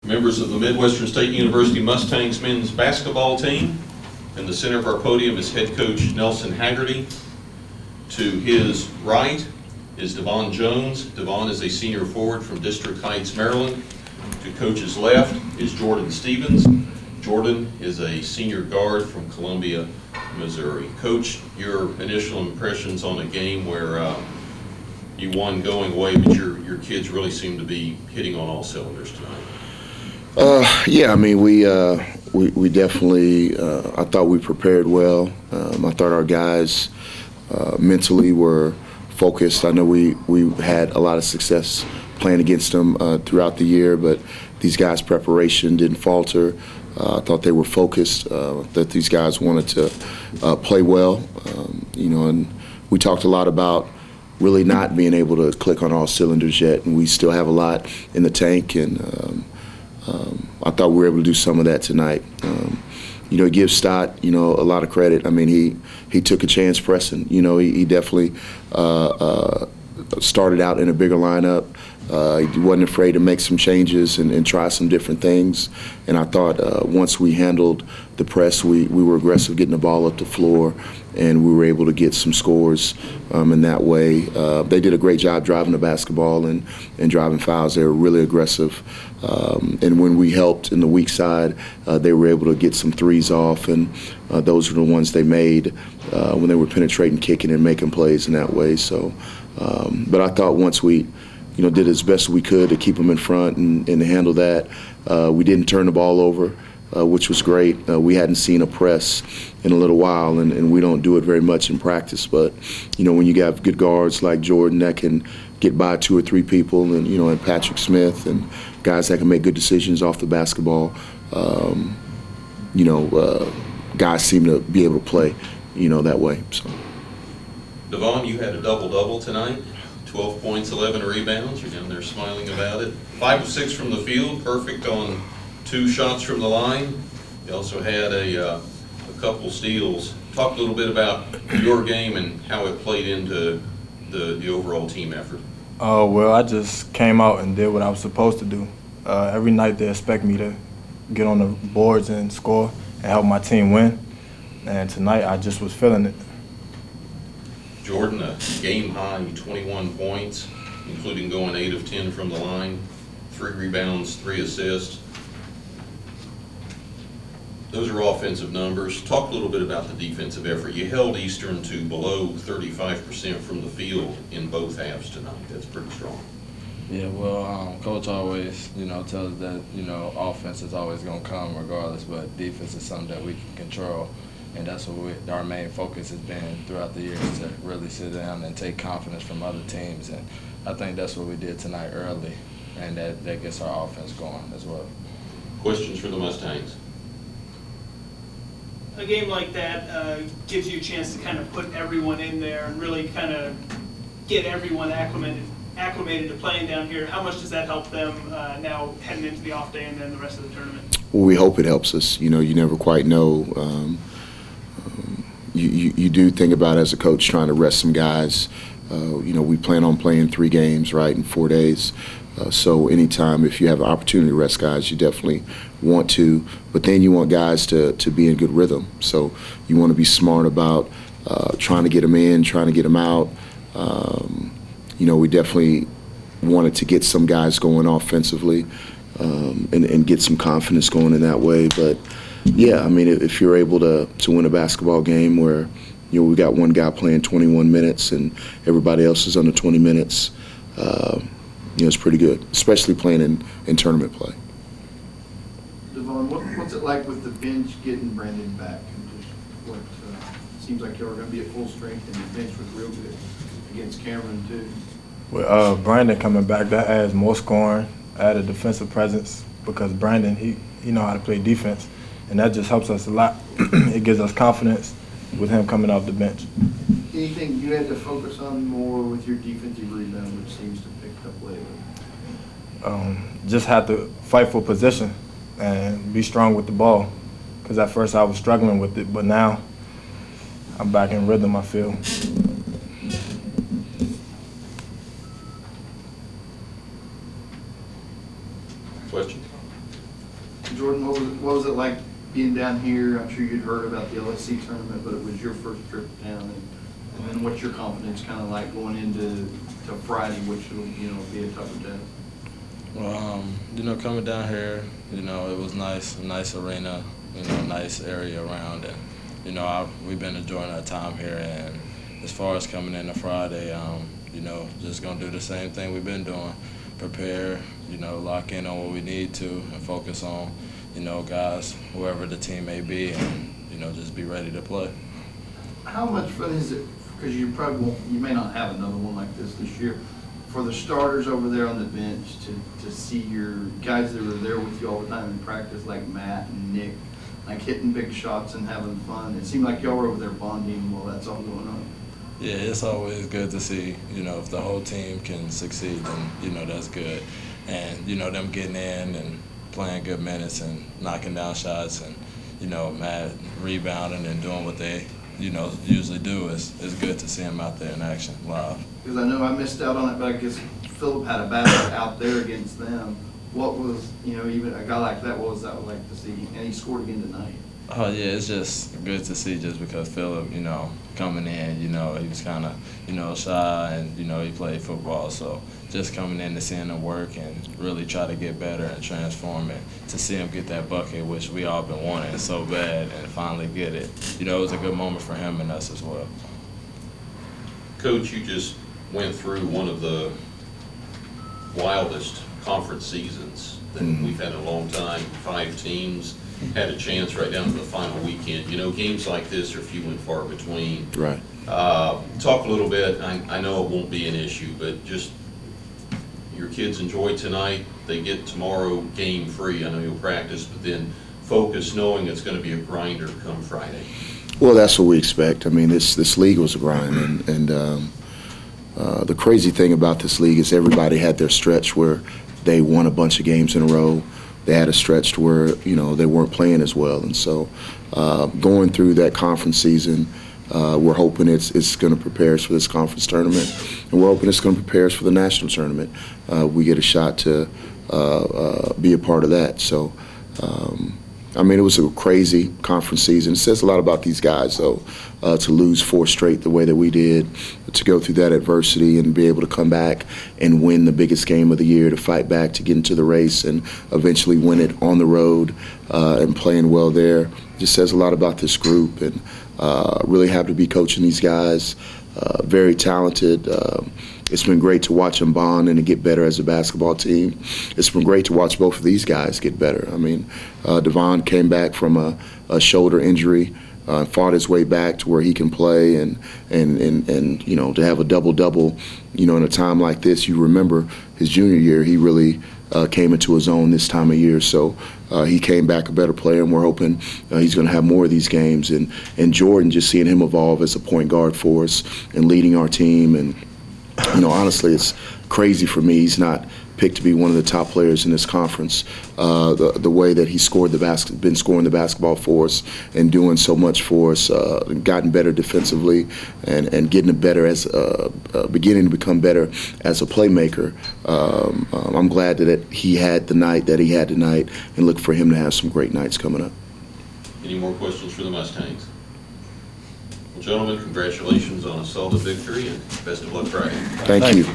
Members of the Midwestern State University Mustangs men's basketball team. In the center of our podium is head coach Nelson Haggerty. To his right is DeVaughn Jones. DeVaughn is a senior forward from District Heights, Maryland. To coach's left is Jordan Stevens. Jordan is a senior guard from Columbia, Missouri. Coach, your initial impressions on a game where you won going away, but your kids really seem to be hitting on all cylinders tonight. Yeah, I mean, we definitely, I thought we prepared well. I thought our guys mentally were focused. I know we had a lot of success playing against them throughout the year, but these guys' preparation didn't falter. I thought they were focused, that these guys wanted to play well, and we talked a lot about really not being able to click on all cylinders yet, and we still have a lot in the tank, and I thought we were able to do some of that tonight. Give Stott, a lot of credit. I mean, he took a chance pressing. He definitely started out in a bigger lineup. He wasn't afraid to make some changes and try some different things. And I thought once we handled the press, we were aggressive getting the ball up the floor, and we were able to get some scores in that way. They did a great job driving the basketball and driving fouls. They were really aggressive. And when we helped in the weak side, they were able to get some threes off, and those were the ones they made when they were penetrating, kicking, and making plays in that way. So, but I thought once we did as best we could to keep them in front and to handle that. We didn't turn the ball over, which was great. We hadn't seen a press in a little while, and we don't do it very much in practice. But, when you got good guards like Jordan that can get by 2 or 3 people, and Patrick Smith, and guys that can make good decisions off the basketball, guys seem to be able to play, that way. So. DeVaughn, you had a double-double tonight. 12 points, 11 rebounds. You're down there smiling about it. 5 of 6 from the field, perfect on 2 shots from the line. You also had a couple steals. Talk a little bit about your game and how it played into the overall team effort. Well, I just came out and did what I was supposed to do. Every night they expect me to get on the boards and score and help my team win. And tonight I just was feeling it. Jordan, a game-high 21 points, including going 8 of 10 from the line, 3 rebounds, 3 assists. Those are offensive numbers. Talk a little bit about the defensive effort. You held Eastern to below 35% from the field in both halves tonight. That's pretty strong. Yeah, well, Coach always, tells us that, offense is always going to come regardless, but defense is something that we can control. And that's what our main focus has been throughout the years, to really sit down and take confidence from other teams. And I think that's what we did tonight early, and that gets our offense going as well. Questions for the Mustangs? A game like that gives you a chance to kind of put everyone in there and really kind of get everyone acclimated to playing down here. How much does that help them now heading into the off day and then the rest of the tournament? Well, we hope it helps us. You never quite know. You do think about, as a coach, trying to rest some guys. We plan on playing 3 games, right, in 4 days. So anytime if you have an opportunity to rest guys, you definitely want to. But then you want guys to be in good rhythm. So you want to be smart about trying to get them in, trying to get them out. We definitely wanted to get some guys going offensively and get some confidence going in that way. But yeah, I mean, if you're able to win a basketball game where, we got one guy playing 21 minutes and everybody else is under 20 minutes, it's pretty good, especially playing in tournament play. DeVaughn, what's it like with the bench getting Brandon back? And just what seems like you're going to be at full strength, and the bench was real good against Cameron too. With Brandon coming back, that adds more scoring, added defensive presence, because Brandon, he know how to play defense. And that just helps us a lot. It gives us confidence with him coming off the bench. Anything you had to focus on more with your defensive rebound, which seems to pick up lately? Just had to fight for position and be strong with the ball. Because at first I was struggling with it, but now I'm back in rhythm, I feel. Question? Jordan, what was it like being down here? I'm sure you'd heard about the LSC tournament, but it was your first trip down. And then what's your confidence kind of like going into Friday, which will, be a tougher test? Well, coming down here, it was nice, a nice arena, nice area around, and we've been enjoying our time here. And as far as coming into Friday, just gonna do the same thing we've been doing, prepare, lock in on what we need to, and focus on, guys, whoever the team may be, and just be ready to play. How much fun is it? Because you may not have another one like this year. For the starters over there on the bench to see your guys that were there with you all the time in practice, like Matt and Nick, like hitting big shots and having fun. It seemed like y'all were over there bonding while that's all going on. Yeah, it's always good to see, if the whole team can succeed, then, that's good. And, them getting in and playing good minutes and knocking down shots and, Matt rebounding and doing what they, usually do is good to see him out there in action live. Because I know I missed out on it, but I guess Philip had a battle out there against them. What was, even a guy like that, what was that like to see? And he scored again tonight. Oh, yeah, it's just good to see just because Philip, coming in, he was kind of, shy and, he played football. So just coming in and seeing him work and really try to get better and transform it, to see him get that bucket, which we all been wanting so bad, and finally get it. It was a good moment for him and us as well. Coach, you just went through one of the wildest conference seasons that we've had in a long time. 5 teams had a chance right down to the final weekend. Games like this are few and far between. Right. Talk a little bit. I know it won't be an issue, but just your kids enjoy tonight. They get tomorrow game free. I know you'll practice, but then focus knowing it's going to be a grinder come Friday. Well, that's what we expect. I mean, this league was a grind, and the crazy thing about this league is everybody had their stretch where they won a bunch of games in a row. They had a stretch where they weren't playing as well, and so going through that conference season, we're hoping it's going to prepare us for this conference tournament, and we're hoping it's going to prepare us for the national tournament. We get a shot to be a part of that. So. I mean, it was a crazy conference season. It says a lot about these guys, though, to lose 4 straight the way that we did, to go through that adversity and be able to come back and win the biggest game of the year, to fight back, to get into the race and eventually win it on the road and playing well there. It just says a lot about this group, and really happy to be coaching these guys. Very talented. It's been great to watch them bond and to get better as a basketball team. It's been great to watch both of these guys get better. I mean, DeVaughn came back from a shoulder injury, fought his way back to where he can play, and to have a double-double, in a time like this. You remember his junior year, he really came into his own this time of year. So he came back a better player, and we're hoping he's going to have more of these games. And Jordan, just seeing him evolve as a point guard for us and leading our team. And honestly, it's crazy for me. He's not picked to be one of the top players in this conference. The way that he's been scoring the basketball for us and doing so much for us, gotten better defensively, and getting better as beginning to become better as a playmaker. I'm glad that he had the night that he had tonight, and look for him to have some great nights coming up. Any more questions for the Mustangs? Well, gentlemen, congratulations on a solid victory, and best of luck Friday. Thank you.